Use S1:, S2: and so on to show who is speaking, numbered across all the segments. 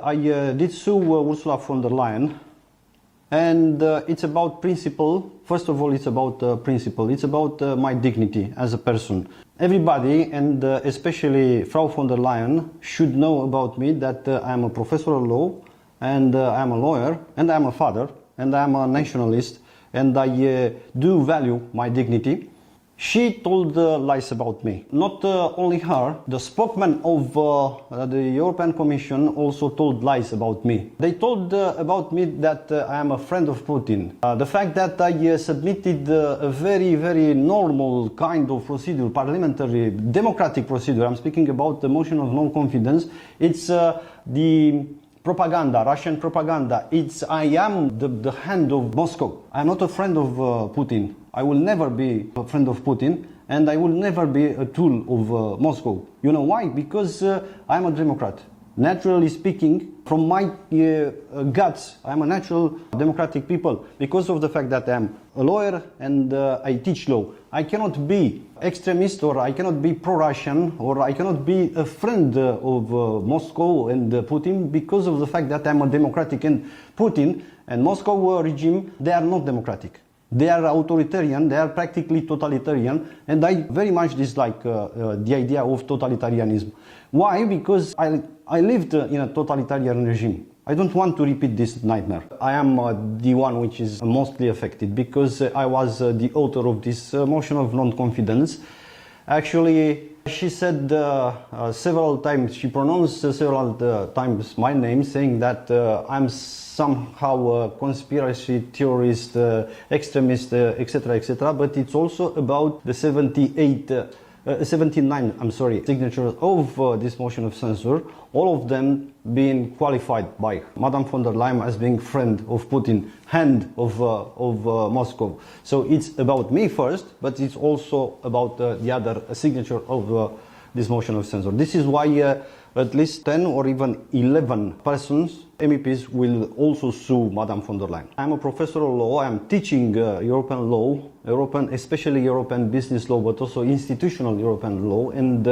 S1: I did sue Ursula von der Leyen, and it's about principle. First of all, it's about principle. It's about my dignity as a person. Everybody, and especially Frau von der Leyen, should know about me that I'm a professor of law, and I'm a lawyer, and I'm a father, and I'm a nationalist, and I do value my dignity. She told lies about me. Not only her, the spokesman of the European Commission also told lies about me. They told about me that I am a friend of Putin. The fact that I submitted a very, very normal kind of procedure, parliamentary, democratic procedure, I'm speaking about the motion of no confidence, it's the propaganda, Russian propaganda. I am the hand of Moscow. I'm not a friend of Putin. I will never be a friend of Putin, and I will never be a tool of Moscow. You know why? Because I'm a Democrat. Naturally speaking, from my guts, I'm a natural democratic people because of the fact that I'm a lawyer and I teach law. I cannot be extremist, or I cannot be pro-Russian, or I cannot be a friend of Moscow and Putin because of the fact that I'm a democratic, and Putin and Moscow regime, they are not democratic. They are authoritarian, they are practically totalitarian, and I very much dislike the idea of totalitarianism. Why? Because I lived in a totalitarian regime. I don't want to repeat this nightmare. I am the one which is mostly affected because I was the author of this motion of non-confidence. Actually, she said several times, she pronounced several times my name, saying that I'm somehow a conspiracy theorist, extremist, etc., etc. But it's also about the 79 signatures of this motion of censure, all of them being qualified by Madame von der Leyen as being friend of Putin, hand of Moscow. So it's about me first, but it's also about the other signature of this motion of censure. This is why at least 10 or even 11 persons, MEPs, will also sue Madame von der Leyen. I'm a professor of law. I'm teaching European law, especially European business law, but also institutional European law. And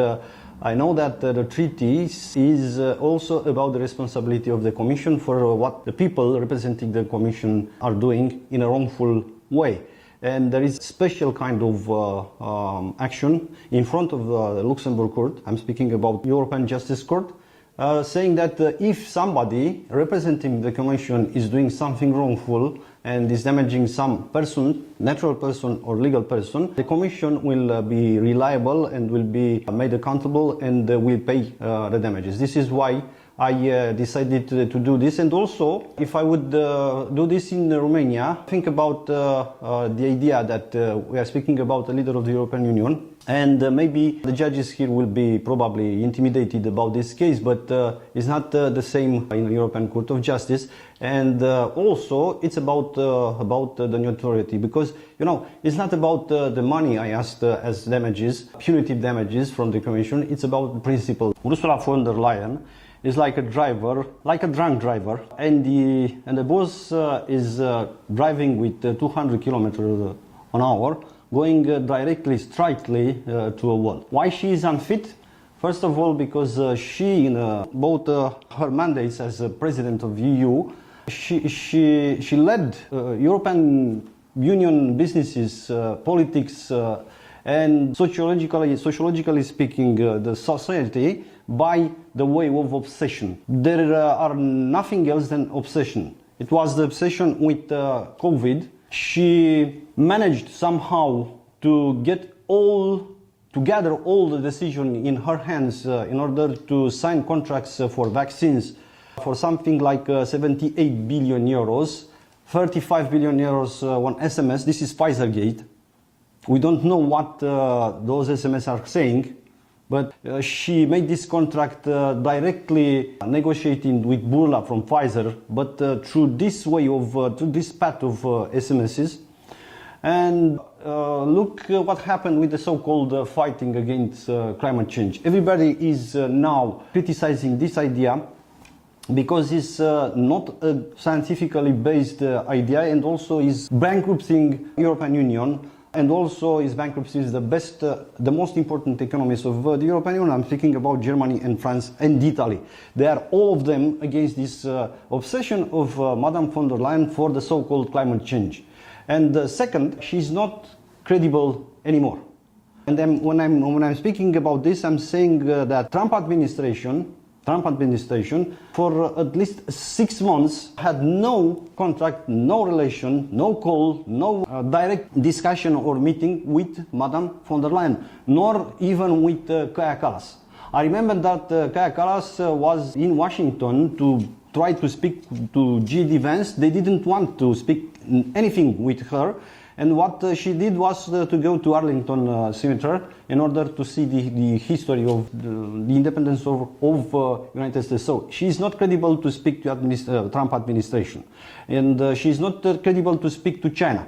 S1: I know that the treaty is also about the responsibility of the Commission for what the people representing the Commission are doing in a wrongful way. And there is special kind of action in front of the Luxembourg Court. I'm speaking about European Justice Court, saying that if somebody representing the Commission is doing something wrongful and is damaging some person, natural person or legal person, the Commission will be reliable and will be made accountable and will pay the damages. This is why I decided to do this. And also, if I would do this in Romania, think about the idea that we are speaking about a leader of the European Union, and maybe the judges here will be probably intimidated about this case, but it's not the same in the European Court of Justice. And also, it's about the neutrality, because, you know, it's not about the money I asked as damages, punitive damages from the Commission. It's about principle. Ursula von der Leyen is like a driver, like a drunk driver, and the boss is driving with 200 kilometers an hour, going directly, straightly to a wall. Why she is unfit? First of all, because she, in both her mandates as president of EU, she led European Union businesses, politics, and sociologically speaking, the society by the way of obsession. There are nothing else than obsession. It was the obsession with COVID. She managed somehow to gather all the decision in her hands in order to sign contracts for vaccines for something like 78 billion euros, 35 billion euros on SMS. This is Pfizergate. We don't know what those SMS are saying, but she made this contract directly negotiating with Burla from Pfizer, but through this way of, through this path of SMSs. And look what happened with the so-called fighting against climate change. Everybody is now criticizing this idea because it's not a scientifically based idea, and also is bankrupting European Union. and also its bankruptcy is the most important economies of the European Union. I'm speaking about Germany and France and Italy. They are all of them against this obsession of Madame von der Leyen for the so-called climate change. And second, she's not credible anymore. And when I'm speaking about this, I'm saying that Trump administration for at least 6 months had no contact, no relation, no call, no direct discussion or meeting with Madame von der Leyen, nor even with Kaja Kallas. I remember that Kaja Kallas was in Washington to try to speak to J.D. Vance. They didn't want to speak anything with her. And what she did was to go to Arlington Cemetery in order to see the history of the independence of United States. So she is not credible to speak to Trump administration, and she is not credible to speak to China.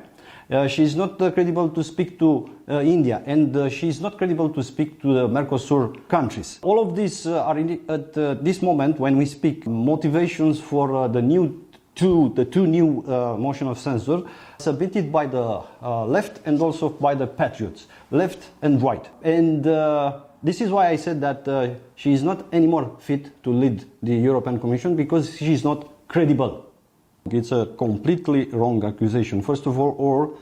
S1: She is not credible to speak to India, and she is not credible to speak to the Mercosur countries. All of these are at this moment when we speak motivations for the two new motion of censure submitted by the left and also by the patriots, left and right. And this is why I said that she is not anymore fit to lead the European Commission, because she is not credible. It's a completely wrong accusation. First of all,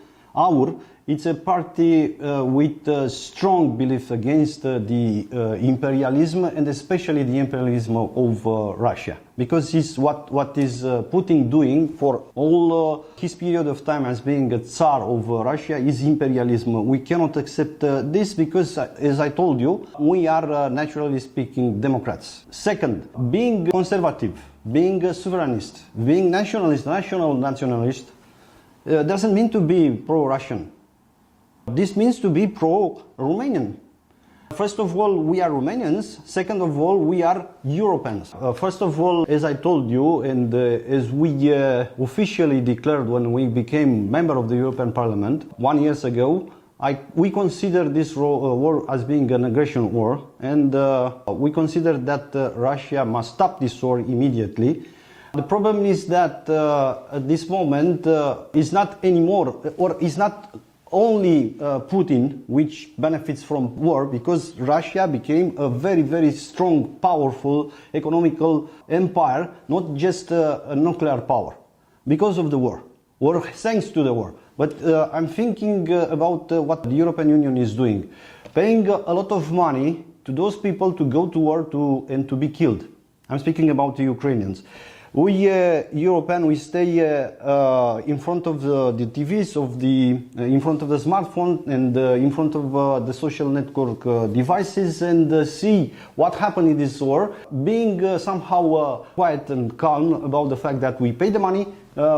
S1: it's a party with strong belief against the imperialism, and especially the imperialism of Russia, because it's what is Putin doing for all his period of time as being a Tsar of Russia is imperialism. We cannot accept this because, as I told you, we are naturally speaking Democrats. Second, being conservative, being sovereignist, being nationalist doesn't mean to be pro-Russian. This means to be pro-Romanian. First of all, we are Romanians. Second of all, we are Europeans. First of all, as I told you, and as we officially declared when we became member of the European Parliament 1 year ago, we consider this war as being an aggression war, and we consider that Russia must stop this war immediately. The problem is that at this moment is not anymore, or is not only Putin which benefits from war, because Russia became a very, very strong, powerful economical empire, not just a nuclear power, because of the war, or thanks to the war. But I'm thinking about what the European Union is doing, paying a lot of money to those people to go to war and to be killed. I'm speaking about the Ukrainians. We European, we stay in front of the TVs, in front of the smartphone, and in front of the social network devices, and see what happened in this war, being somehow quiet and calm about the fact that we pay the money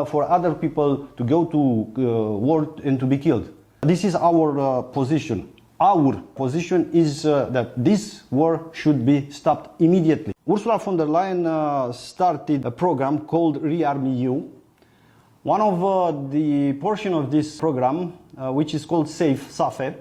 S1: for other people to go to war and to be killed. This is our position. Our position is that this war should be stopped immediately. Ursula von der Leyen started a program called ReArmEU. One of the portion of this program, which is called SAFE,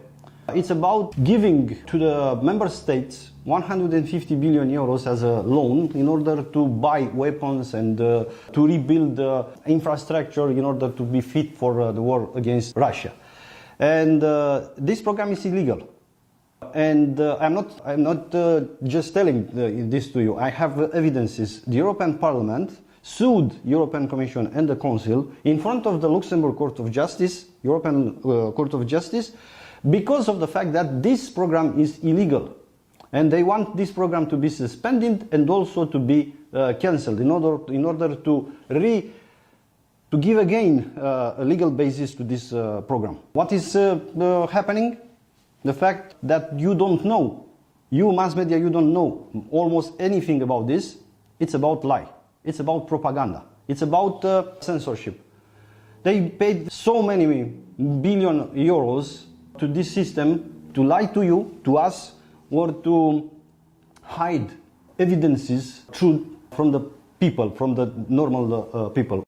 S1: it's about giving to the member states 150 billion euros as a loan in order to buy weapons and to rebuild infrastructure in order to be fit for the war against Russia. And this program is illegal. And I'm not just telling this to you. I have evidences. The European Parliament sued European Commission and the Council in front of the Luxembourg Court of Justice, European Court of Justice, because of the fact that this program is illegal. And they want this program to be suspended and also to be cancelled in order to give again a legal basis to this program. What is happening? The fact that you don't know, you mass media, you don't know almost anything about this. It's about lie. It's about propaganda. It's about censorship. They paid so many billion euros to this system to lie to you, to us, or to hide evidences, truth from the people, from the normal people.